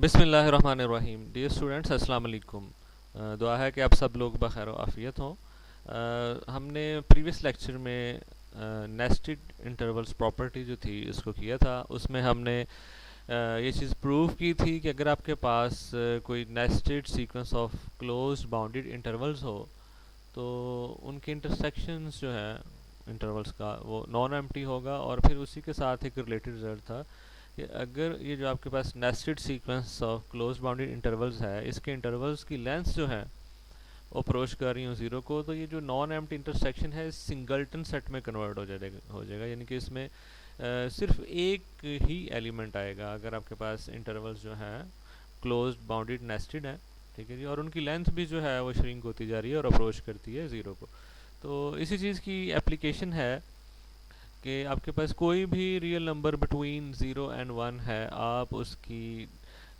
बिस्मिल्लाहिर्रहमानिर्रहीम। Dear students, अस्सलाम वालेकुम। दुआ है कि आप सब लोग बखैर व आफियत हों। हमने प्रीवियस लेक्चर में नेस्टेड इंटरवल्स प्रॉपर्टी जो थी इसको किया था। उसमें हमने ये चीज़ प्रूव की थी कि अगर आपके पास कोई nested sequence of closed bounded intervals हो तो उनके इंटरसेक्शंस जो है इंटरवल्स का वो नॉन एम्प्टी होगा। और फिर उसी के साथ एक रिलेटेड रिजल्ट था कि अगर ये जो आपके पास nested sequence of close bounded intervals है, इसके इंटरवल्स की लेंथ जो है वो अप्रोच कर रही हूँ ज़ीरो को, तो ये जो नॉन एम्प्टी इंटरसेक्शन है सिंगल्टन सेट में कन्वर्ट हो जाएगा। यानी कि इसमें सिर्फ एक ही एलिमेंट आएगा अगर आपके पास इंटरवल्स जो हैं क्लोज्ड बाउंडेड नेस्टेड है। ठीक है जी। और उनकी लेंथ भी जो है वो श्रिंक होती जा रही है और अप्रोच करती है ज़ीरो को। तो इसी चीज़ की एप्लीकेशन है कि आपके पास कोई भी रियल नंबर बिटवीन 0 एंड 1 है, आप उसकी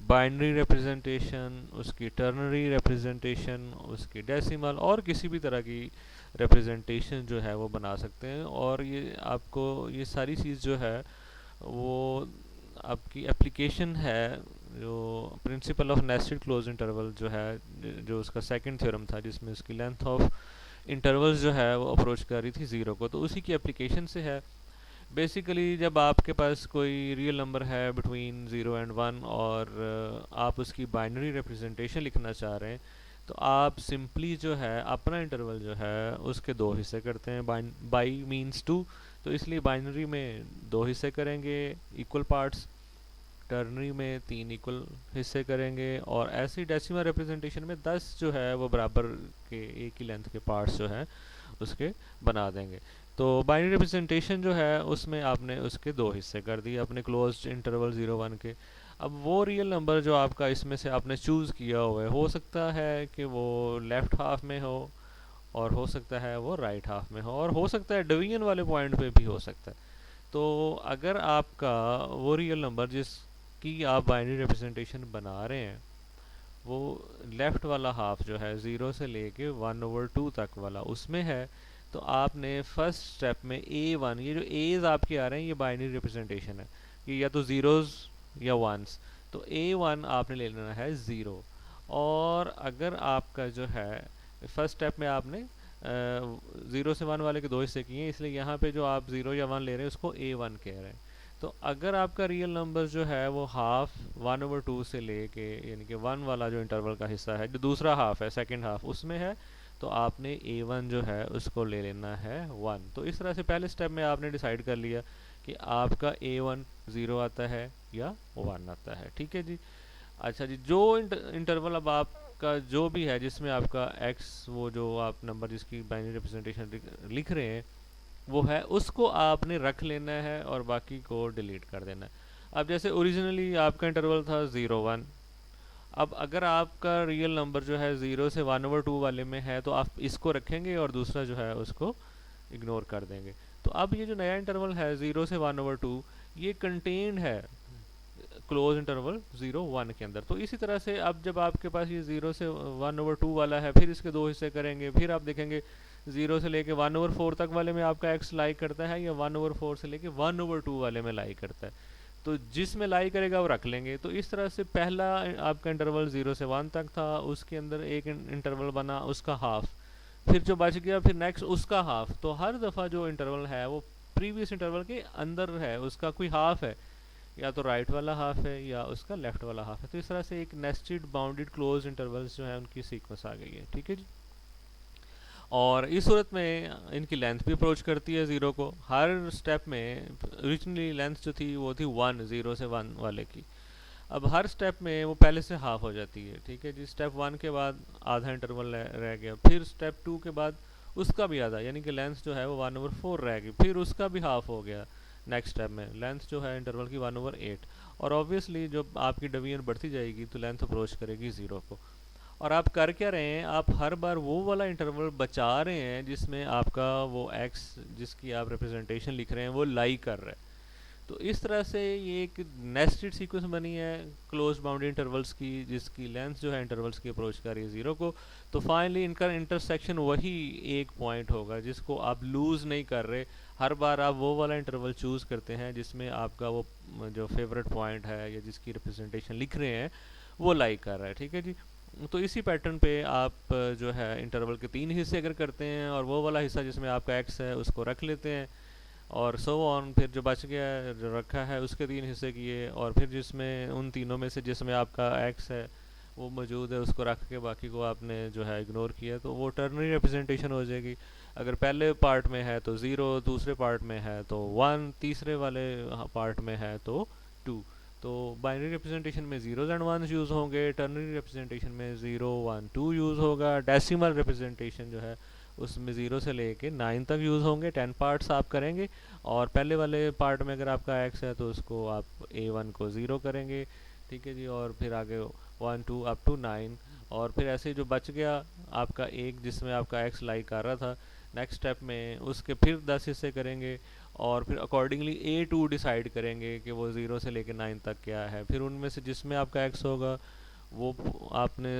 बाइनरी रिप्रेजेंटेशन, उसकी टर्नरी रिप्रेजेंटेशन, उसकी डेसिमल और किसी भी तरह की रिप्रेजेंटेशन जो है वो बना सकते हैं। और ये आपको ये सारी चीज़ जो है वो आपकी एप्लीकेशन है जो principle of nested close interval जो है, जो उसका सेकंड थ्योरम था जिसमें उसकी लेंथ ऑफ इंटरवल्स जो है वो अप्रोच कर रही थी ज़ीरो को, तो उसी की एप्लीकेशन से है। बेसिकली जब आपके पास कोई रियल नंबर है बिटवीन 0 एंड 1 और आप उसकी बाइनरी रिप्रेजेंटेशन लिखना चाह रहे हैं, तो आप सिंपली जो है अपना इंटरवल जो है उसके दो हिस्से करते हैं। बाई मीन्स टू, तो इसलिए बाइनरी में दो हिस्से करेंगे इक्वल पार्ट्स, टर्नरी में तीन इक्वल हिस्से करेंगे, और ऐसी डेसिमल रिप्रेजेंटेशन में 10 जो है वो बराबर के एक ही लेंथ के पार्ट्स जो हैं उसके बना देंगे। तो बाइनरी रिप्रेजेंटेशन जो है उसमें आपने उसके दो हिस्से कर दिए अपने क्लोज्ड इंटरवल 0 1 के। अब वो रियल नंबर जो आपका इसमें से आपने चूज़ किया हुआ है, हो सकता है कि वो लेफ़्ट हाफ में हो, और हो सकता है वो राइट हाफ में हो, और हो सकता है डिवीजन वाले पॉइंट पे भी हो सकता है। तो अगर आपका वो रियल नंबर जिसकी आप बाइनरी रिप्रेजेंटेशन बना रहे हैं वो लेफ़्ट वाला हाफ जो है 0 से लेके 1/2 तक वाला उसमें है, तो आपने फर्स्ट स्टेप में A1, ये जो एज आपके आ रहे हैं ये बाइनरी रिप्रेजेंटेशन है, ये या तो ज़ीरोज़ या वंस, तो A1 आपने ले लेना है ज़ीरो। और अगर आपका जो है फर्स्ट स्टेप में आपने 0 से 1 वाले के दो हिस्से किए हैं, इसलिए यहाँ पे जो आप 0 या 1 ले रहे हैं उसको A1 कह रहे हैं। तो अगर आपका रियल नंबर जो है वो हाफ 1/2 से लेके, यानी कि 1 वाला जो इंटरवल का हिस्सा है जो दूसरा हाफ है सेकंड हाफ उसमें है, तो आपने A1 जो है उसको ले लेना है 1। तो इस तरह से पहले स्टेप में आपने डिसाइड कर लिया कि आपका A1 0 आता है या 1 आता है। ठीक है जी। अच्छा जी, जो इंटरवल अब आपका जो भी है जिसमें आपका x, वो जो आप नंबर जिसकी बाइनरी रिप्रेजेंटेशन लिख रहे हैं वो है, उसको आपने रख लेना है और बाकी को डिलीट कर देना है। अब जैसे ओरिजिनली आपका इंटरवल था 0 1, अब अगर आपका रियल नंबर जो है 0 से 1/2 वाले में है तो आप इसको रखेंगे और दूसरा जो है उसको इग्नोर कर देंगे। तो अब ये जो नया इंटरवल है 0 से 1/2 ये कंटेन्ड है क्लोज इंटरवल 0 1 के अंदर। तो इसी तरह से अब जब आपके पास ये 0 से 1/2 वाला है, फिर इसके दो हिस्से करेंगे, फिर आप देखेंगे 0 से लेके 1/4 तक वाले में आपका x लाई करता है या 1/4 से लेके 1/2 वाले में लाई करता है, तो जिसमें लाई करेगा वो रख लेंगे। तो इस तरह से पहला आपका इंटरवल 0 से 1 तक था, उसके अंदर एक इंटरवल बना उसका हाफ, फिर जो बच गया फिर नेक्स्ट उसका हाफ। तो हर दफ़ा जो इंटरवल है वो प्रीवियस इंटरवल के अंदर है, उसका कोई हाफ है, या तो राइट वाला हाफ है या उसका लेफ्ट वाला हाफ है। तो इस तरह से एक नेस्टेड बाउंडेड क्लोज इंटरवल्स जो है उनकी सीक्वेंस आ गई है। ठीक है जी। और इस सूरत में इनकी लेंथ भी अप्रोच करती है ज़ीरो को हर स्टेप में। ओरिजिनली लेंथ जो थी वो थी 1, 0 से 1 वाले की। अब हर स्टेप में वो पहले से हाफ हो जाती है। ठीक है जी। स्टेप 1 के बाद आधा इंटरवल रह गया, फिर स्टेप 2 के बाद उसका भी आधा, यानी कि लेंथ जो है वो 1/4 रह गई, फिर उसका भी हाफ हो गया। नेक्स्ट स्टेप में लेंथ जो है इंटरवल की 1/8, और ऑब्वियसली जब आपकी डिवीजन बढ़ती जाएगी तो लेंथ अप्रोच करेगी ज़ीरो को। और आप कर क्या रहे हैं, आप हर बार वो वाला इंटरवल बचा रहे हैं जिसमें आपका वो x जिसकी आप रिप्रेजेंटेशन लिख रहे हैं वो लाई कर रहा है। तो इस तरह से ये एक नेस्टेड सीक्वेंस बनी है क्लोज बाउंड्री इंटरवल्स की, जिसकी लेंथ जो है इंटरवल्स की अप्रोच कर रही है ज़ीरो को। तो फाइनली इनका इंटरसेक्शन वही एक पॉइंट होगा जिसको आप लूज़ नहीं कर रहे, हर बार आप वो वाला इंटरवल चूज़ करते हैं जिसमें आपका वो जो फेवरेट पॉइंट है या जिसकी रिप्रेजेंटेशन लिख रहे हैं वो लाई कर रहा है, ठीक है जी। तो इसी पैटर्न पे आप जो है इंटरवल के 3 हिस्से अगर करते हैं और वो वाला हिस्सा जिसमें आपका एक्स है उसको रख लेते हैं, और सो ऑन, फिर जो बच गया है जो रखा है उसके 3 हिस्से किए, और फिर जिसमें उन तीनों में से जिसमें आपका एक्स है वो मौजूद है उसको रख के बाकी को आपने जो है इग्नोर किया, तो वो टर्नरी रिप्रेजेंटेशन हो जाएगी। अगर पहले पार्ट में है तो ज़ीरो, दूसरे पार्ट में है तो वन, तीसरे वाले पार्ट में है तो टू। तो बाइनरी रिप्रेजेंटेशन में ज़ीरोज़ एंड वंस यूज़ होंगे, टर्नरी रिप्रेजेंटेशन में ज़ीरो वन टू यूज़ होगा, डेसिमल रिप्रेजेंटेशन जो है उसमें ज़ीरो से लेके 9 तक यूज़ होंगे, 10 पार्ट्स आप करेंगे। और पहले वाले पार्ट में अगर आपका एक्स है तो उसको आप A1 को ज़ीरो करेंगे, ठीक है जी, और फिर आगे 1 2 अप टू 9, और फिर ऐसे जो बच गया आपका एक जिसमें आपका एक्स लाई कर रहा था, नेक्स्ट स्टेप में उसके फिर 10 हिस्से करेंगे, और फिर अकॉर्डिंगली A2 डिसाइड करेंगे कि वो 0 से लेके 9 तक क्या है। फिर उनमें से जिसमें आपका एक्स होगा वो आपने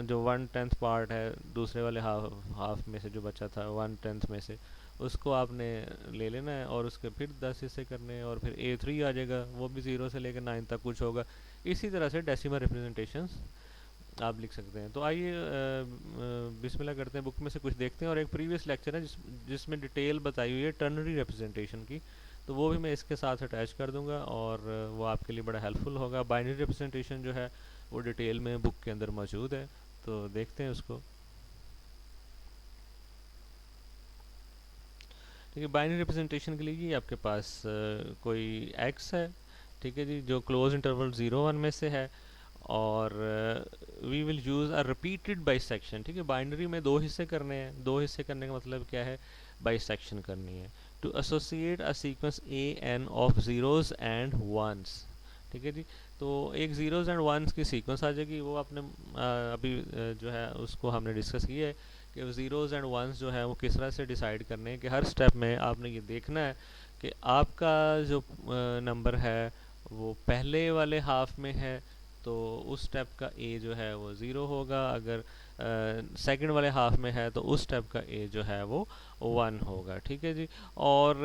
जो 1/10 पार्ट है दूसरे वाले हाफ में से जो बचा था 1/10 में से, उसको आपने ले लेना है और उसके फिर 10 हिस्से करने हैं, और फिर A3 आ जाएगा, वो भी 0 से लेकर 9 तक कुछ होगा। इसी तरह से डेसिमल रिप्रेजेंटेशंस आप लिख सकते हैं। तो आइए बिस्मिल्लाह करते हैं, बुक में से कुछ देखते हैं, और एक प्रीवियस लेक्चर है जिसमें डिटेल बताई हुई है टर्नरी रिप्रेजेंटेशन की, तो वो भी मैं इसके साथ अटैच कर दूंगा और वो आपके लिए बड़ा हेल्पफुल होगा। बाइनरी रिप्रेजेंटेशन जो है वो डिटेल में बुक के अंदर मौजूद है, तो देखते हैं उसको। ठीक है, बाइनरी रिप्रेजेंटेशन के लिए ये आपके पास कोई एक्स है, ठीक है जी, जो क्लोज इंटरवल 0 1 में से है, और we will use a repeated bisection. ठीक है, बाइनरी में 2 हिस्से करने हैं, 2 हिस्से करने का मतलब क्या है, बाइसेक्शन करनी है to associate a sequence AN of zeros and ones. ठीक है जी, तो एक ज़ीरोज़ एंड वंस की सीक्वेंस आ जाएगी, वो आपने अभी जो है उसको हमने डिस्कस किया है कि ज़ीरोज़ एंड वंस जो है वो किस तरह से डिसाइड करने हैं, कि हर स्टेप में आपने ये देखना है कि आपका जो नंबर है वो पहले वाले हाफ में है तो उस स्टेप का A जो है वो 0 होगा, अगर सेकंड वाले हाफ में है तो उस स्टेप का A जो है वो 1 होगा। ठीक है जी, और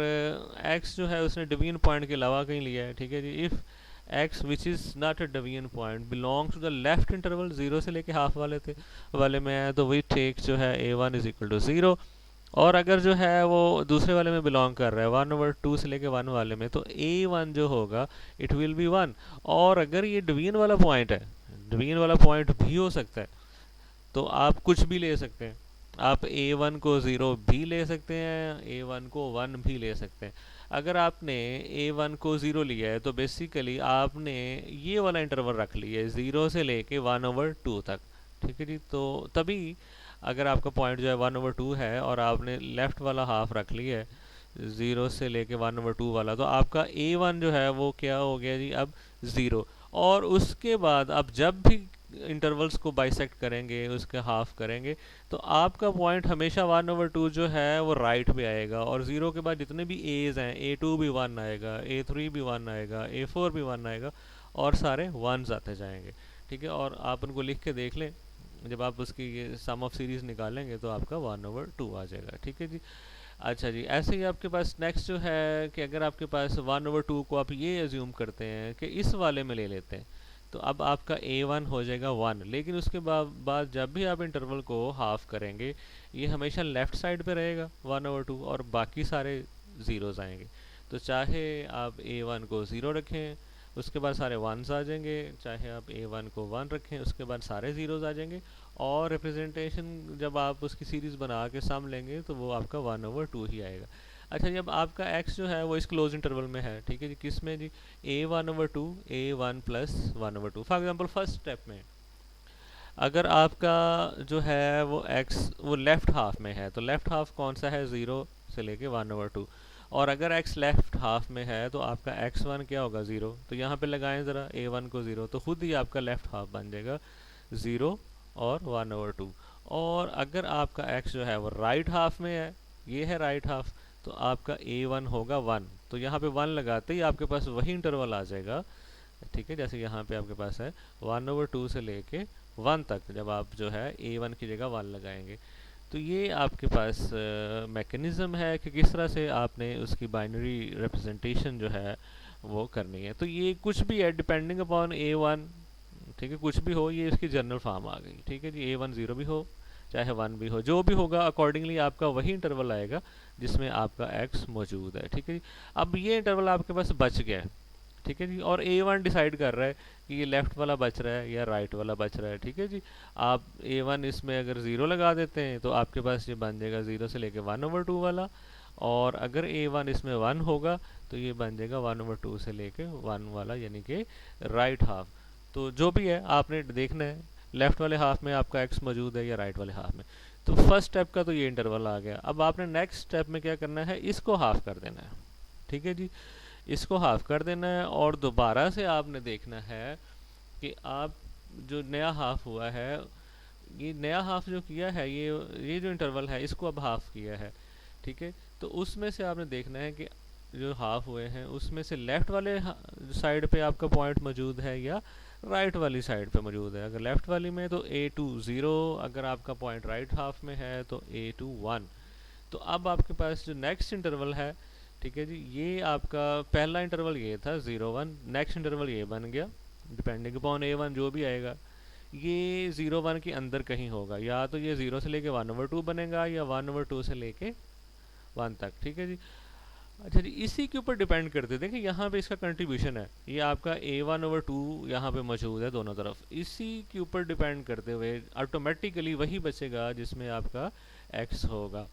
x जो है उसने डिवीजन पॉइंट के अलावा कहीं लिया है। ठीक है जी, if x which is not a division point belongs to the left interval, 0 से लेके हाफ वाले में है, तो वी टेक जो है A1 इज इक्वल टू 0। और अगर जो है वो दूसरे वाले में बिलोंग कर रहा है 1/2 से लेके 1 वाले में, तो A1 जो होगा इट विल बी 1। और अगर ये डिवीजन वाला पॉइंट है, डिवीजन वाला पॉइंट भी हो सकता है, तो आप कुछ भी ले सकते हैं, आप A1 को 0 भी ले सकते हैं, A1 को 1 भी ले सकते हैं। अगर आपने A1 को 0 लिया है तो बेसिकली आपने ये वाला इंटरवल रख लिया है 0 से लेके 1/2 तक। ठीक है जी, तो तभी अगर आपका पॉइंट जो है 1/2 है और आपने लेफ्ट वाला हाफ रख लिया है 0 से लेके 1/2 वाला, तो आपका A1 जो है वो क्या हो गया जी, अब 0। और उसके बाद आप जब भी इंटरवल्स को बाइसेक्ट करेंगे, उसके हाफ करेंगे, तो आपका पॉइंट हमेशा 1/2 जो है वो राइट पे आएगा, और 0 के बाद जितने भी एज हैं A2 भी 1 आएगा, A3 भी 1 आएगा, A4 भी 1 आएगा, और सारे वंस आते जाएंगे। ठीक है, और आप उनको लिख के देख लें, जब आप उसकी सम ऑफ सीरीज निकालेंगे तो आपका 1/2 आ जाएगा। ठीक है जी, अच्छा जी, ऐसे ही आपके पास नेक्स्ट जो है कि अगर आपके पास 1/2 को आप ये एज्यूम करते हैं कि इस वाले में ले लेते हैं, तो अब आपका A1 हो जाएगा 1, लेकिन उसके बाद जब भी आप इंटरवल को हाफ करेंगे ये हमेशा लेफ़्ट साइड पे रहेगा 1/2, और बाकी सारे ज़ीरोज़ आएंगे। तो चाहे आप A1 को 0 रखें उसके बाद सारे वंस आ जाएंगे, चाहे आप A1 को 1 रखें उसके बाद सारे ज़ीरोज़ आ जाएंगे, और रिप्रेजेंटेशन जब आप उसकी सीरीज़ बना के सम लेंगे तो वो आपका 1/2 ही आएगा। अच्छा, जब आपका x जो है वो इस क्लोज इंटरवल में है, ठीक है जी, किस में जी, A1/2 A1 plus 1/2। For example first step में अगर आपका जो है वो x वो लेफ्ट हाफ में है, तो लेफ्ट हाफ कौन सा है, 0 से लेके 1/2। और अगर x लेफ्ट हाफ में है तो आपका x1 क्या होगा, 0। तो यहाँ पे लगाएं ज़रा A1 को 0, तो खुद ही आपका लेफ्ट हाफ बन जाएगा 0 और 1/2। और अगर आपका x जो है वो राइट हाफ में है, ये है राइट हाफ, तो आपका A1 होगा 1। तो यहाँ पे 1 लगाते ही आपके पास वही इंटरवल आ जाएगा। ठीक है, जैसे यहाँ पे आपके पास है 1/2 से लेके 1 तक, जब आप जो है A1 की जगह 1 लगाएंगे तो ये आपके पास मैकेनिज़्म है कि किस तरह से आपने उसकी बाइनरी रिप्रेजेंटेशन जो है वो करनी है। तो ये कुछ भी है डिपेंडिंग अपॉन A1, ठीक है, कुछ भी हो, ये इसकी जनरल फॉर्म आ गई, ठीक है जी। A1 0 भी हो चाहे 1 भी हो, जो भी होगा अकॉर्डिंगली आपका वही इंटरवल आएगा जिसमें आपका x मौजूद है, ठीक है जी। अब ये इंटरवल आपके पास बच गया है, ठीक है जी, और A1 डिसाइड कर रहा है कि ये लेफ्ट वाला बच रहा है या राइट वाला बच रहा है, ठीक है जी। आप A1 इसमें अगर 0 लगा देते हैं तो आपके पास ये बन जाएगा 0 से लेके 1/2 वाला, और अगर A1 इसमें 1 होगा तो ये बन जाएगा 1/2 से लेके 1 वाला, यानी कि राइट हाफ। तो जो भी है आपने देखना है लेफ्ट वाले हाफ में आपका x मौजूद है या राइट वाले हाफ में। तो फर्स्ट स्टेप का तो ये इंटरवल आ गया। अब आपने नेक्स्ट स्टेप में क्या करना है, इसको हाफ कर देना है, ठीक है जी। इसको हाफ कर देना है और दोबारा से आपने देखना है कि आप जो नया हाफ हुआ है, ये नया हाफ जो किया है, ये जो इंटरवल है इसको अब हाफ किया है, ठीक है। तो उसमें से आपने देखना है कि जो हाफ हुए हैं उसमें से लेफ्ट वाले साइड पे आपका पॉइंट मौजूद है या राइट वाली साइड पे मौजूद है। अगर लेफ्ट वाली में तो A2 0, अगर आपका पॉइंट राइट हाफ में है तो A2 1। तो अब आपके पास जो नेक्स्ट इंटरवल है, ठीक है जी, ये आपका पहला इंटरवल ये था 0 1, नेक्स्ट इंटरवल ये बन गया डिपेंडिंग अपॉन A1 जो भी आएगा। ये 0 1 के अंदर कहीं होगा, या तो ये 0 से लेके 1/2 बनेगा या 1/2 से लेके 1 तक, ठीक है जी। अच्छा जी, इसी के ऊपर डिपेंड करते हैं, देखिए यहाँ पे इसका कंट्रीब्यूशन है, ये आपका A1/2 यहाँ पे मौजूद है दोनों तरफ, इसी के ऊपर डिपेंड करते हुए ऑटोमेटिकली वही बचेगा जिसमें आपका x होगा।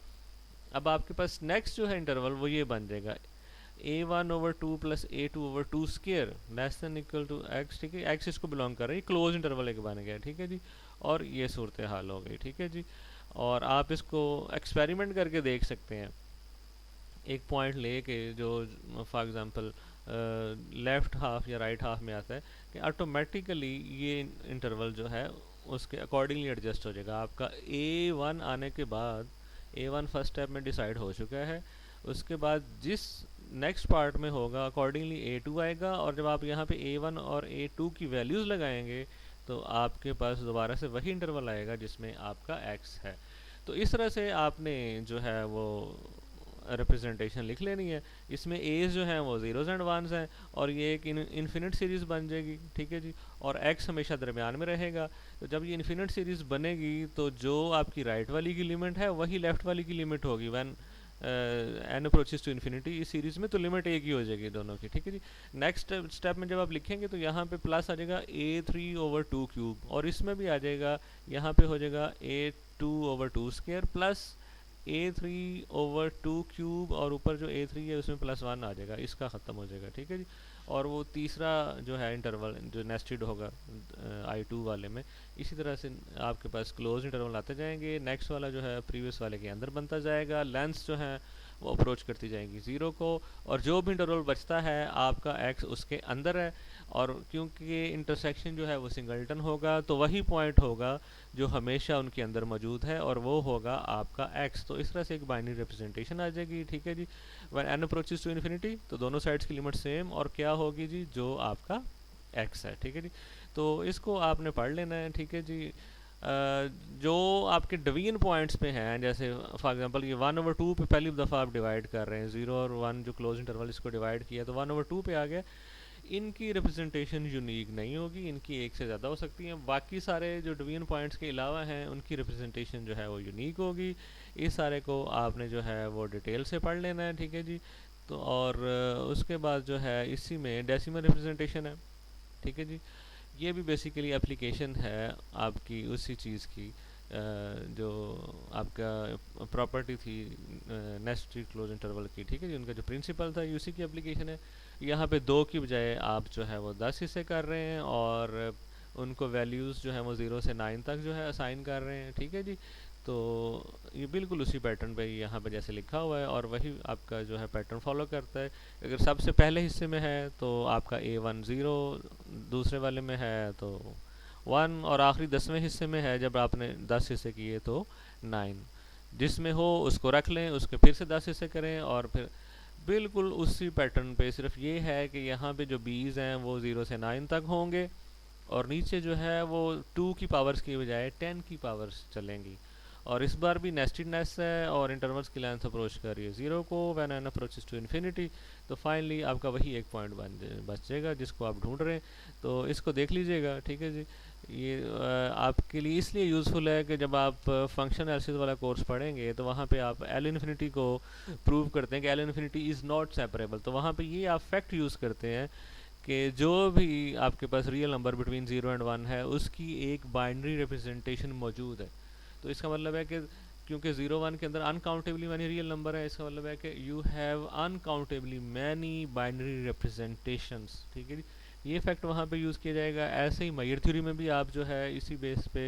अब आपके पास नेक्स्ट जो है इंटरवल वो ये बन जाएगा A1/2 plus A2/2 square less than equal to x, ठीक है। x इसको बिलोंग कर रहा है, क्लोज इंटरवल एक बन गया, ठीक है जी। और ये सूरत हाल हो गई, ठीक है जी। और आप इसको एक्सपेरिमेंट करके देख सकते हैं, एक पॉइंट लेके जो फॉर एग्जांपल लेफ्ट हाफ या राइट हाफ में आता है कि ऑटोमेटिकली ये इंटरवल जो है उसके अकॉर्डिंगली एडजस्ट हो जाएगा। आपका A1 आने के बाद A1 फर्स्ट स्टेप में डिसाइड हो चुका है, उसके बाद जिस नेक्स्ट पार्ट में होगा अकॉर्डिंगली A2 आएगा, और जब आप यहाँ पे A1 और A2 की वैल्यूज़ लगाएंगे तो आपके पास दोबारा से वही इंटरवल आएगा जिसमें आपका x है। तो इस तरह से आपने जो है वो रिप्रेजेंटेशन लिख लेनी है। इसमें एज जो है वो ज़ीरोज़ एंड वंस हैं और ये एक इन्फिनिट सीरीज़ बन जाएगी, ठीक है जी। और x हमेशा दरमियान में रहेगा। तो जब ये इन्फिनिट सीरीज़ बनेगी तो जो आपकी राइट वाली की लिमिट है वही लेफ्ट वाली की लिमिट होगी when n approaches to infinity इस सीरीज़ में, तो लिमिट एक ही हो जाएगी दोनों की, ठीक है जी। नेक्स्ट स्टेप में जब आप लिखेंगे तो यहाँ पे प्लस आ जाएगा A3/2 क्यूब, और इसमें भी आ जाएगा, यहाँ पे हो जाएगा A2/2 square plus A3/2 cube, और ऊपर जो A3 है उसमें +1 आ जाएगा, इसका ख़त्म हो जाएगा, ठीक है जी। और वो तीसरा जो है इंटरवल जो नेस्टेड होगा I2 वाले में, इसी तरह से आपके पास क्लोज इंटरवल आते जाएंगे। नेक्स्ट वाला जो है प्रीवियस वाले के अंदर बनता जाएगा, लेंथ जो है वो अप्रोच करती जाएंगी 0 को, और जो भी इंटरवल बचता है आपका x उसके अंदर है। और क्योंकि इंटरसेक्शन जो है वो सिंगलटन होगा तो वही पॉइंट होगा जो हमेशा उनके अंदर मौजूद है, और वो होगा आपका x। तो इस तरह से एक बाइनरी रिप्रेजेंटेशन आ जाएगी, ठीक है जी। When n approaches to infinity तो दोनों साइड्स की लिमिट सेम, और क्या होगी जी, जो आपका x है, ठीक है जी। तो इसको आपने पढ़ लेना है, ठीक है जी। जो आपके डिवीजन पॉइंट्स पे हैं, जैसे फॉर एग्जांपल ये 1/2 पे पहली दफ़ा आप डिवाइड कर रहे हैं, 0 और 1 जो क्लोज इंटरवल इसको डिवाइड किया तो 1/2 पे आ गया। इनकी रिप्रेजेंटेशन यूनिक नहीं होगी, इनकी एक से ज़्यादा हो सकती हैं। बाकी सारे जो डिवीजन पॉइंट्स के अलावा हैं उनकी रिप्रेजेंटेशन जो है वो यूनिक होगी। इस सारे को आपने जो है वो डिटेल से पढ़ लेना है, ठीक है जी। तो और उसके बाद जो है इसी में डेसिमल रिप्रेजेंटेशन है, ठीक है जी। ये भी बेसिकली एप्लीकेशन है आपकी उसी चीज़ की जो आपका प्रॉपर्टी थी नेस्टेड क्लोज इंटरवल की, ठीक है जी। उनका जो प्रिंसिपल था उसी की एप्लीकेशन है। यहाँ पे 2 की बजाय आप जो है वो 10 हिस्से कर रहे हैं, और उनको वैल्यूज़ जो है वो 0 से 9 तक जो है असाइन कर रहे हैं, ठीक है जी। तो ये बिल्कुल उसी पैटर्न पे यहाँ पे जैसे लिखा हुआ है, और वही आपका जो है पैटर्न फॉलो करता है। अगर सबसे पहले हिस्से में है तो आपका A1 0, दूसरे वाले में है तो 1, और आखिरी 10वें हिस्से में है जब आपने 10 हिस्से किए तो 9। जिसमें हो उसको रख लें, उसके फिर से 10 हिस्से करें, और फिर बिल्कुल उसी पैटर्न पे, सिर्फ ये है कि यहाँ पे जो बीज हैं वो 0 से 9 तक होंगे, और नीचे जो है वो 2 की पावर्स की बजाय 10 की पावर्स चलेंगी। और इस बार भी नेस्टेडनेस है और इंटरवल्स की लेंथ अप्रोच कर रही है 0 को when N approaches to infinity. तो फाइनली आपका वही एक पॉइंट बचेगा जिसको आप ढूंढ रहे हैं। तो इसको देख लीजिएगा, ठीक है जी। ये आपके लिए इसलिए यूज़फुल है कि जब आप फंक्शन एनालिसिस वाला कोर्स पढ़ेंगे तो वहाँ पे आप एल इन्फिनिटी को प्रूव करते हैं कि L infinity is not separable. तो वहाँ पे ये आप फैक्ट यूज़ करते हैं कि जो भी आपके पास रियल नंबर बिटवीन 0 और 1 है उसकी एक बाइनरी रिप्रेजेंटेशन मौजूद है। तो इसका मतलब है कि क्योंकि 0 1 के अंदर अनकाउंटेबली मैनी रियल नंबर है, इसका मतलब है कि you have uncountably many binary representations, ठीक है जी। ये फैक्ट वहाँ पे यूज़ किया जाएगा। ऐसे ही मेयर थ्योरी में भी आप जो है इसी बेस पे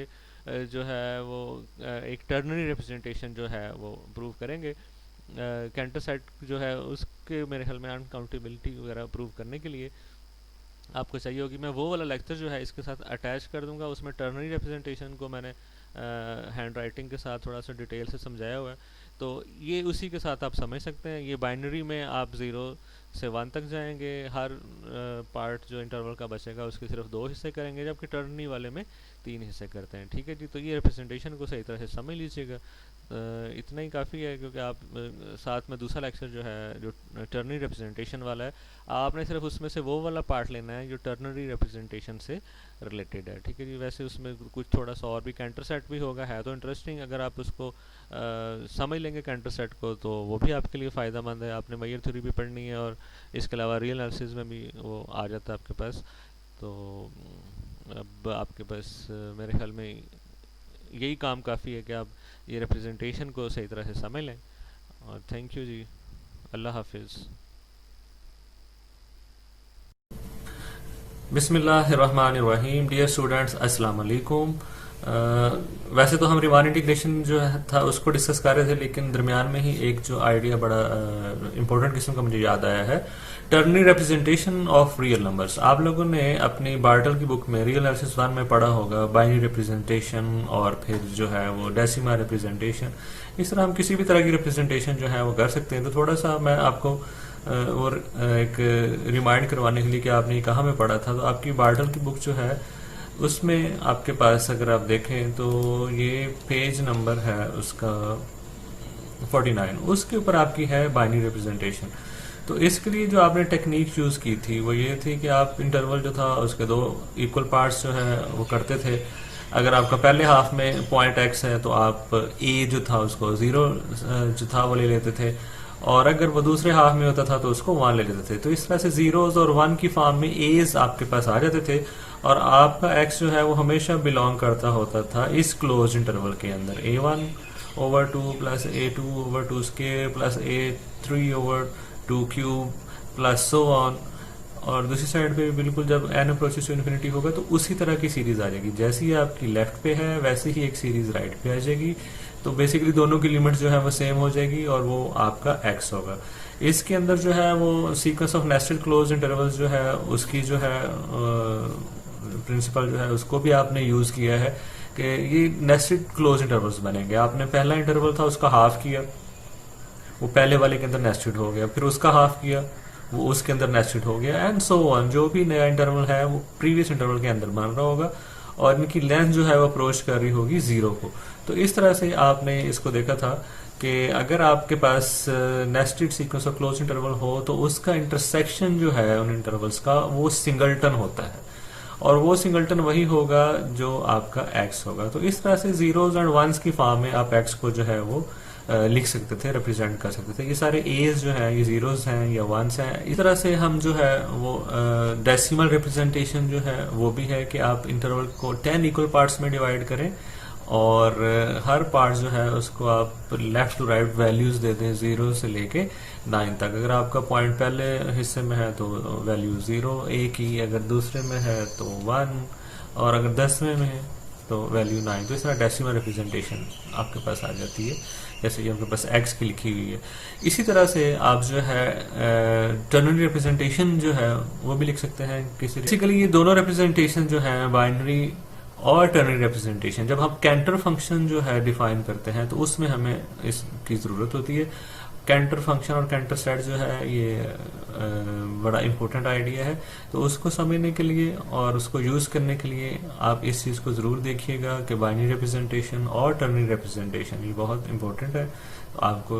जो है वो एक टर्नरी रिप्रेजेंटेशन जो है वो प्रूव करेंगे। कैंटर सेट जो है उसके मेरे ख्याल में अनकाउंटेबिलिटी वगैरह प्रूव करने के लिए आपको चाहिए होगी। मैं वो वाला लेक्चर जो है इसके साथ अटैच कर दूंगा, उसमें टर्नरी रिप्रेजेंटेशन को मैंने हैंड राइटिंग के साथ थोड़ा सा डिटेल से समझाया हुआ है। तो ये उसी के साथ आप समझ सकते हैं। ये बाइनरी में आप 0 से 1 तक जाएंगे, हर पार्ट जो इंटरवल का बचेगा उसके सिर्फ 2 हिस्से करेंगे, जबकि टर्नरी वाले में 3 हिस्से करते हैं, ठीक है जी। तो ये रिप्रेजेंटेशन को सही तरह से समझ लीजिएगा। इतना ही काफ़ी है, क्योंकि आप साथ में दूसरा लेक्चर जो है जो टर्नरी रिप्रेजेंटेशन वाला है, आपने सिर्फ उसमें से वो वाला पार्ट लेना है जो टर्नरी रिप्रेजेंटेशन से रिलेटेड है, ठीक है जी। वैसे उसमें कुछ थोड़ा सा और भी कैंटर सेट भी होगा, है तो इंटरेस्टिंग। अगर आप उसको समझ लेंगे कैंटर सेट को तो वो भी आपके लिए फ़ायदा मंद है। आपने मेयर थ्योरी भी पढ़नी है और इसके अलावा रियल एनालिसिस में भी वो आ जाता है आपके पास। तो अब आपके पास मेरे ख्याल में यही काम काफ़ी है कि आप ये रिप्रेजेंटेशन को सही तरह से समझ लें। और थैंक यू जी, अल्लाह हाफिज़। बिस्मिल्लाहिर्रहमानिर्रहीम। डियर स्टूडेंट्स, अस्सलाम वालेकुम। वैसे तो हम रिमान इंटीग्रेशन जो था उसको डिस्कस कर रहे थे, लेकिन दरमियान में ही एक जो आइडिया बड़ा इंपॉर्टेंट किस्म का मुझे याद आया है, ternary representation of real numbers. आप लोगों ने अपनी बार्टल की बुक में रियल एनालिसिस 1 में पढ़ा होगा बाइनरी रिप्रेजेंटेशन और फिर जो है वो डेसिमल रिप्रेजेंटेशन। इस तरह हम किसी भी तरह की रिप्रेजेंटेशन जो है वो कर सकते हैं। तो थोड़ा सा मैं आपको और एक रिमाइंड करवाने के लिए कि आपने कहाँ में पढ़ा था, तो आपकी बार्टल की बुक जो है उसमें आपके पास अगर आप देखें तो ये पेज नंबर है उसका 49, उसके ऊपर आपकी है बाइनरी रिप्रेजेंटेशन। तो इसके लिए जो आपने टेक्निक यूज की थी वो ये थी कि आप इंटरवल जो था उसके 2 इक्वल पार्ट्स जो है वो करते थे। अगर आपका पहले हाफ में पॉइंट एक्स है तो आप ए जो था उसको 0 जो था वो ले लेते थे, और अगर वो दूसरे हाफ में होता था तो उसको 1 ले लेते थे। तो इस तरह से 0s और 1 की फॉर्म में एज आपके पास आ जाते थे, और आपका एक्स जो है वो हमेशा बिलोंग करता होता था इस क्लोज इंटरवल के अंदर a1/2 plus a2/2 square plus a3/2 cube plus so on. और दूसरी साइड पे बिल्कुल जब n अप्रोचेस टू इन्फिनिटी होगा तो उसी तरह की सीरीज आ जाएगी। जैसी ही आपकी लेफ्ट पे है वैसे ही एक सीरीज राइट पे आ जाएगी। तो बेसिकली दोनों की लिमिट जो है वो सेम हो जाएगी और वो आपका x होगा। इसके अंदर जो है वो sequence of nested close intervals जो है उसकी जो है प्रिंसिपल जो है उसको भी आपने यूज किया है कि ये नेस्टेड क्लोज इंटरवल्स बनेंगे। आपने पहला इंटरवल था उसका हाफ किया, वो पहले वाले के अंदर नेस्टेड हो गया, फिर उसका हाफ किया वो उसके अंदर नेस्टेड हो गया, एंड सो ऑन। जो भी नया इंटरवल है वो प्रीवियस इंटरवल के अंदर बन रहा होगा और इनकी लेंथ जो है वो अप्रोच कर रही होगी 0 को। तो इस तरह से आपने इसको देखा था कि अगर आपके पास nested sequence of close interval हो तो उसका इंटरसेक्शन जो है उन इंटरवल्स का वो सिंगलटन होता है, और वो सिंगलटन वही होगा जो आपका एक्स होगा। तो इस तरह से 0s एंड 1s की फॉर्म में आप एक्स को जो है वो लिख सकते थे, रिप्रेजेंट कर सकते थे। ये सारे एज जो है ये 0s हैं या 1s हैं। इस तरह से हम जो है वो डेसिमल रिप्रेजेंटेशन जो है वो भी है कि आप इंटरवल को 10 इक्वल पार्ट्स में डिवाइड करें और हर पार्ट जो है उसको आप लेफ्ट टू राइट वैल्यूज दे दें 0 से लेके 9 तक। अगर आपका पॉइंट पहले हिस्से में है तो वैल्यू 0 a की, अगर दूसरे में है तो 1, और अगर 10वें में है तो वैल्यू 9। तो इस तरह डेसिमल रिप्रेजेंटेशन आपके पास आ जाती है, जैसे कि आपके पास x की लिखी हुई है। इसी तरह से आप जो है टर्नरी रिप्रेजेंटेशन जो है वो भी लिख सकते हैं किसी। बेसिकली ये दोनों रिप्रेजेंटेशन जो है बाइनरी और टर्नरी रिप्रेजेंटेशन, जब हम कैंटर फंक्शन जो है डिफाइन करते हैं तो उसमें हमें इसकी ज़रूरत होती है। कैंटर फंक्शन और कैंटर सेट जो है ये बड़ा इंपॉर्टेंट आइडिया है। तो उसको समझने के लिए और उसको यूज करने के लिए आप इस चीज को जरूर देखिएगा कि बाइनरी रिप्रेजेंटेशन और टर्नरी रिप्रेजेंटेशन ये बहुत इंपॉर्टेंट है। तो आपको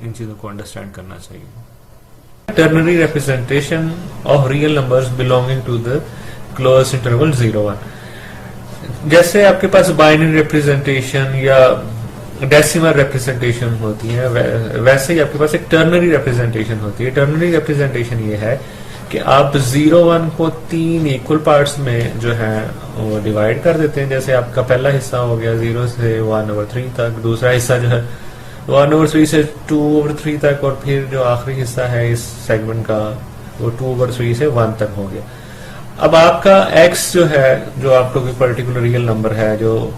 इन चीजों को अंडरस्टैंड करना चाहिए। Ternary representation of real numbers belonging to the close interval 0-1। जैसे आपके पास बाइनरी रिप्रेजेंटेशन या डेसिमल रिप्रेजेंटेशन होती है, वैसे ही आपके पास एक टर्नरी रिप्रेजेंटेशन होती है। टर्नरी रिप्रेजेंटेशन ये है कि आप 0-1 को 3 इक्वल पार्ट्स में जो है वो डिवाइड कर देते हैं। जैसे आपका पहला हिस्सा हो गया 0 से 1/3 तक, दूसरा हिस्सा जो है 1/3 से 2/3 तक, और फिर जो आखिरी हिस्सा है इस सेगमेंट का वो 2/3 से 1 तक हो गया। अब आपका x जो है, जो आपका कोई पर्टिकुलर रियल नंबर है जो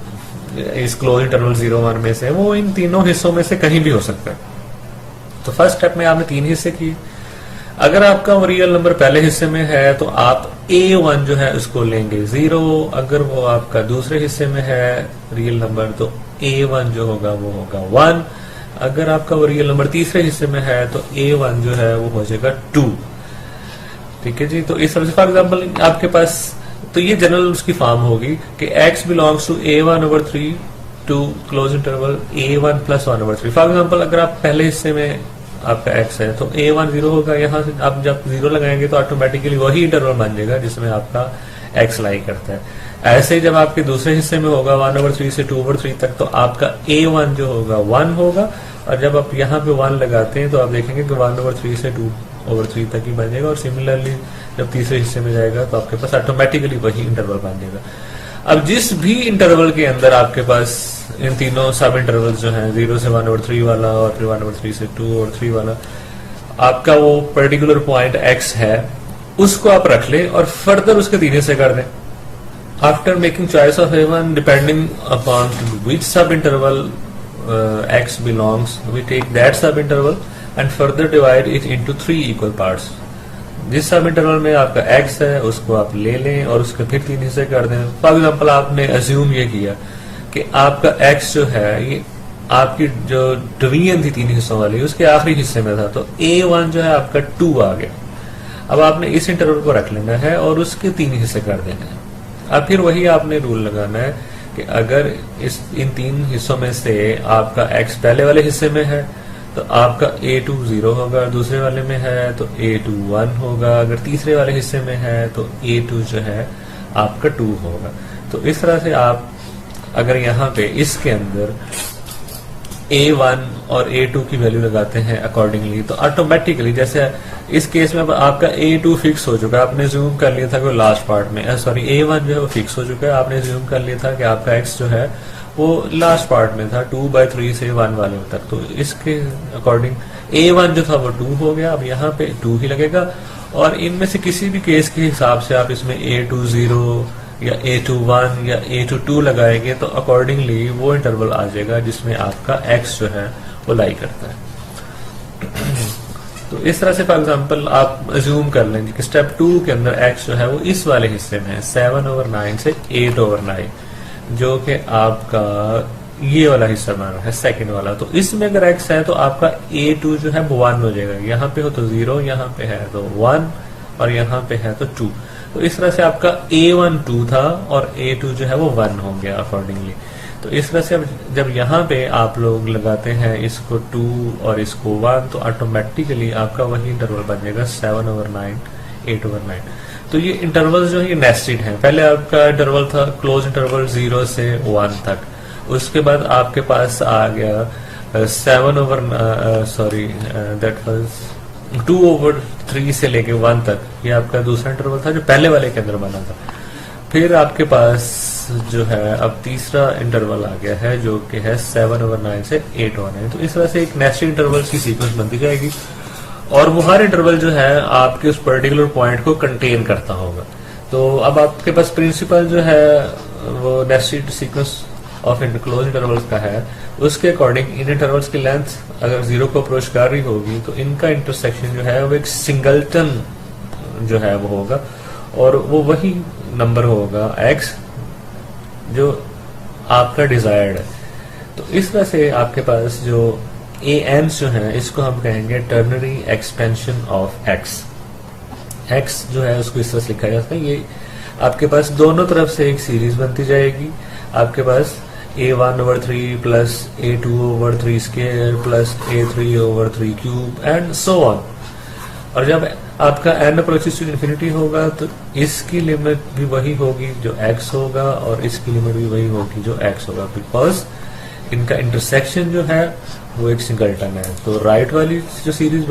इस क्लोज इंटरवल 0-1 में से, वो इन तीनों हिस्सों में से कहीं भी हो सकता है। तो फर्स्ट स्टेप में आपने 3 हिस्से किए। अगर आपका वो रियल नंबर पहले हिस्से में है तो आप a1 जो है उसको लेंगे 0। अगर वो आपका दूसरे हिस्से में है रियल नंबर तो a1 जो होगा वो होगा 1। अगर आपका वो रियल नंबर तीसरे हिस्से में है तो a1 जो है वो हो जाएगा 2। ठीक है जी। तो इस तरह से फॉर एग्जाम्पल आपके पास, तो ये जनरल उसकी फॉर्म होगी कि x belongs to a1/3 to close interval a1 + 1/3। For example अगर आप पहले हिस्से में आपका x है तो a1 0 होगा। यहाँ से आप जब 0 लगाएंगे तो ऑटोमेटिकली वही इंटरवल बन जाएगा जिसमें आपका x लाई करता है। ऐसे ही जब आपके दूसरे हिस्से में होगा 1/3 से 2/3 तक तो आपका a1 जो होगा 1 होगा। और जब आप यहाँ पे 1 लगाते हैं तो आप देखेंगे कि 1/3 से 2/3 तक ही बन जाएगा। और सिमिलरली जब तीसरे हिस्से में जाएगा तो आपके पास ऑटोमेटिकली वही इंटरवल बन जाएगा। अब जिस भी इंटरवल के अंदर आपके पास इन तीनों सब इंटरवल्स जो हैं 0 से 1/3 वाला और फिर 1/3 से 2/3 वाला, आपका वो पर्टिकुलर पॉइंट x है, उसको आप रख ले और फर्दर उसके 3 हिस्से कर दें। After making choice of a1 depending upon which सब interval x belongs, we take that sub interval and further divide it into 3 equal parts। जिस सब इंटरवल में आपका x है उसको आप ले लें और उसके फिर 3 हिस्से कर दें। फॉर एग्जाम्पल आपने अज्यूम ये किया कि आपका x जो है ये आपकी जो डिवीजन थी 3 हिस्सों वाली उसके आखिरी हिस्से में था, तो a1 जो है आपका 2 आ गया। अब आपने इस इंटरवल को रख लेना है और उसके 3 हिस्से कर देने हैं। अब फिर वही आपने रूल लगाना है कि अगर इन 3 हिस्सों में से आपका x पहले वाले हिस्से में है तो आपका a2 0 होगा, दूसरे वाले में है तो a2 1 होगा, अगर तीसरे वाले हिस्से में है तो a2 जो है आपका 2 होगा। तो इस तरह से आप अगर यहाँ पे इसके अंदर a1 और a2 की वैल्यू लगाते हैं अकॉर्डिंगली तो ऑटोमेटिकली, जैसे इस केस में आपका a2 फिक्स हो चुका है, आपने ज्यूम कर लिया था कि लास्ट पार्ट में, सॉरी a1 जो है वो फिक्स हो चुका है, आपने ज्यूम कर लिया था कि आपका x जो है वो लास्ट पार्ट में था 2/3 से 1 वाले तक। तो इसके अकॉर्डिंग a1 जो था वो 2 हो गया। अब यहाँ पे 2 ही लगेगा और इनमें से किसी भी केस के हिसाब से आप इसमें a2 0 या a2 1 या a2 2 लगाएंगे तो अकॉर्डिंगली वो इंटरवल आ जाएगा जिसमें आपका x जो है वो लाई करता है। तो इस तरह से फॉर एग्जांपल आप अज्यूम कर लेंगे कि स्टेप 2 के अंदर x जो है वो इस वाले हिस्से में है 7/9 से 8/9, जो कि आपका ये वाला हिस्सा बना है सेकंड वाला। तो इसमें अगर x है तो आपका a2 जो है वो 1 हो जाएगा। यहाँ पे हो तो 0, यहाँ पे है तो 1 और यहाँ पे है तो 2। तो इस तरह से आपका a1 2 था और a2 जो है वो 1 हो गया अकॉर्डिंगली। तो इस तरह से जब यहाँ पे आप लोग लगाते हैं इसको 2 और इसको 1 तो ऑटोमेटिकली आपका वही इंटरवल बन जाएगा 7/9 8/9। तो ये इंटरवल जो है ये नेस्टेड है। पहले आपका इंटरवल था क्लोज इंटरवल 0 से 1 तक, उसके बाद आपके पास आ गया 2/3 से लेके 1 तक, ये आपका दूसरा इंटरवल था जो पहले वाले के अंदर बना था। फिर आपके पास जो है अब तीसरा इंटरवल आ गया है जो कि है 7/9 से 8/9। तो इस तरह से एक नेस्टेड इंटरवल की सीक्वेंस बनती जाएगी और वो हर इंटरवल जो है आपके उस पर्टिकुलर पॉइंट को कंटेन करता होगा। तो अब आपके पास प्रिंसिपल जो है वो nested sequence of close intervals का है, उसके अकॉर्डिंग इन इंटरवल्स की लेंथ अगर 0 को अप्रोच कर रही होगी तो इनका इंटरसेक्शन जो है वो एक सिंगलटन जो है वो होगा और वो वही नंबर होगा x जो आपका डिजायर्ड है। तो इस तरह से आपके पास जो ए एन जो है इसको हम कहेंगे ternary expansion of x. X जो है उसको इस तरह से लिखा जाता है, ये आपके पास दोनों तरफ से एक सीरीज बनती जाएगी। आपके पास a1/3 plus a2/3 square plus a3/3 cube and so on. और जब आपका n अप्रोचेस टू इन्फिनिटी होगा तो इसकी लिमिट भी वही होगी जो x होगा और इसकी लिमिट भी वही होगी जो x होगा, बिकॉज इनका इंटरसेक्शन जो है वो एक सिंगलटन है। तो राइट वाली जो सीरीज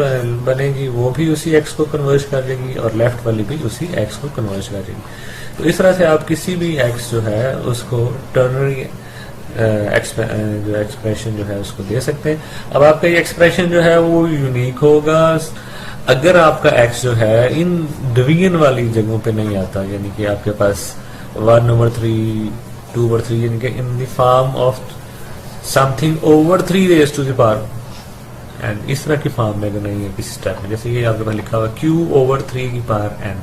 बनेगी वो भी उसी x को कन्वर्ज कर देगी और लेफ्ट वाली भी उसी x को कन्वर्ज कर देगी। तो इस तरह से आप किसी भी x जो है उसको टर्नरी जो एक्सप्रेशन जो है उसको दे सकते हैं। अब आपका ये एक्सप्रेशन जो है वो यूनिक होगा अगर आपका x जो है इन डिवीजन वाली जगहों पे नहीं आता, यानी कि आपके पास 1/3 2/3 यानी कि in the form of something over 3 raise to the power and इस तरह की फॉर्म में अगर नहीं है किसी स्टेप में, जैसे ये आपके पास लिखा हुआ q/3 की पावर n,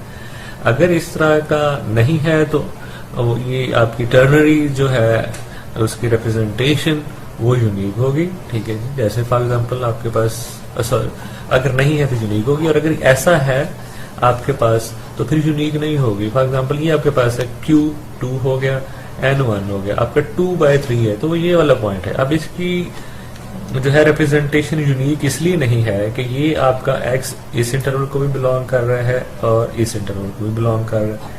अगर इस तरह का नहीं है तो ये आपकी टर्नरी जो है उसकी रिप्रेजेंटेशन वो यूनिक होगी। ठीक है जी, जैसे फॉर एग्जांपल आपके पास अगर नहीं है तो यूनिक होगी, और अगर ऐसा है आपके पास तो फिर यूनिक नहीं होगी। फॉर एग्जांपल ये आपके पास है q2 हो गया n1 हो गया, आपका 2/3 है तो ये वाला पॉइंट है। अब इसकी जो है रिप्रेजेंटेशन यूनिक इसलिए नहीं है कि ये आपका x इस इंटरवल को भी बिलोंग कर रहा है और इस इंटरवल को भी बिलोंग कर रहा है।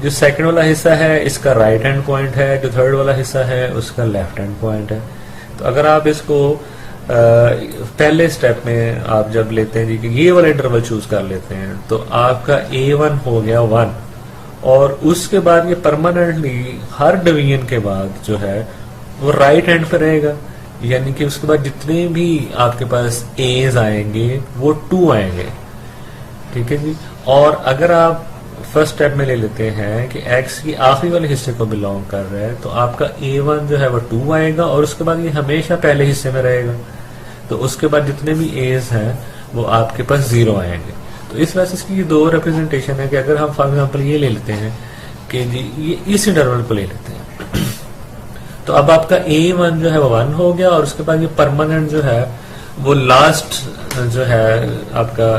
जो सेकंड वाला हिस्सा है इसका राइट हैंड पॉइंट है, जो थर्ड वाला हिस्सा है उसका लेफ्ट हैंड पॉइंट है। तो अगर आप इसको पहले स्टेप में आप जब लेते हैं जी कि ये वाला इंटरवल चूज कर लेते हैं तो आपका a1 हो गया 1, और उसके बाद ये परमानेंटली हर डिवीजन के बाद जो है वो राइट हैंड पे रहेगा, यानी कि उसके बाद जितने भी आपके पास एज आएंगे वो 2 आएंगे। ठीक है जी, और अगर आप फर्स्ट स्टेप में ले लेते हैं कि x की आखिरी वाले हिस्से को बिलोंग कर रहा है तो आपका a1 जो है वो 2 आएगा और उसके बाद ये हमेशा पहले हिस्से में रहेगा, तो उसके बाद जितने भी एज हैं वो आपके पास 0 आएंगे। तो इस वजह से इसकी दो रिप्रेजेंटेशन है कि अगर हम फॉर एग्जांपल ये ले लेते हैं कि जी ये इस इंटरवल को ले लेते हैं तो अब आपका a1 जो है वो 1 हो गया और उसके बाद ये परमानेंट जो है वो लास्ट जो है आपका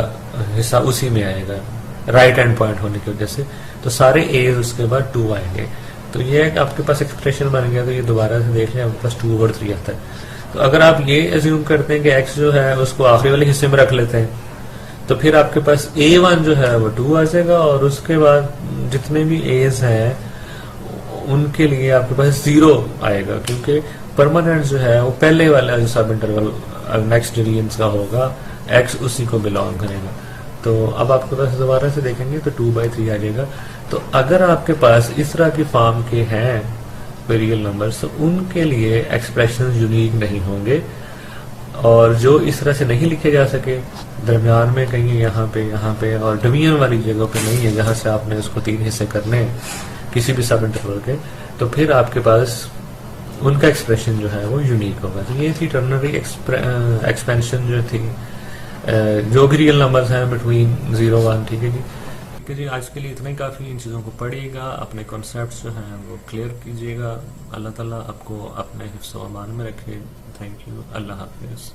हिस्सा उसी में आएगा राइट हैंड पॉइंट होने की वजह से, तो सारे एज उसके बाद 2 आएंगे। तो ये आपके पास एक्सप्रेशन बन गया। तो ये दोबारा से देख लें, आपके पास 2/3 आता है। तो अगर आप ये एज्यूम करते हैं कि x जो है उसको आखिरी वाले हिस्से में रख लेते हैं तो फिर आपके पास a1 जो है वो 2 आ जाएगा और उसके बाद जितने भी एज हैं उनके लिए आपके पास 0 आएगा, क्योंकि परमानेंट जो है वो पहले वाला जो सब इंटरवल नेक्स्ट डिवीजन का होगा x उसी को बिलोंग करेगा। तो अब आपके पास दोबारा से देखेंगे तो 2/3 आ जाएगा। तो अगर आपके पास इस तरह की फॉर्म के हैं कोई रियल नंबर्स तो उनके लिए एक्सप्रेशन यूनिक नहीं होंगे, और जो इस तरह से नहीं लिखे जा सके दरमियान में कहीं यहाँ पे और डिवीजन वाली जगह पे नहीं है जहाँ से आपने उसको 3 हिस्से करने हैं किसी भी सब इंटरवल के, तो फिर आपके पास उनका एक्सप्रेशन जो है वो यूनिक होगा। तो ये थी टर्नरी एक्सपेंशन जो थी जो भी रियल नंबर्स हैं बिटवीन 0-1। ठीक है जी, ठीक है जी, आज के लिए इतना ही काफ़ी। इन चीज़ों को पढ़िएगा, अपने कॉन्सेप्ट्स जो हैं वो क्लियर कीजिएगा। अल्लाह ताला आपको अपने हिफ्ज़ व अमान में रखे। थैंक यू, अल्लाह हाफिज़।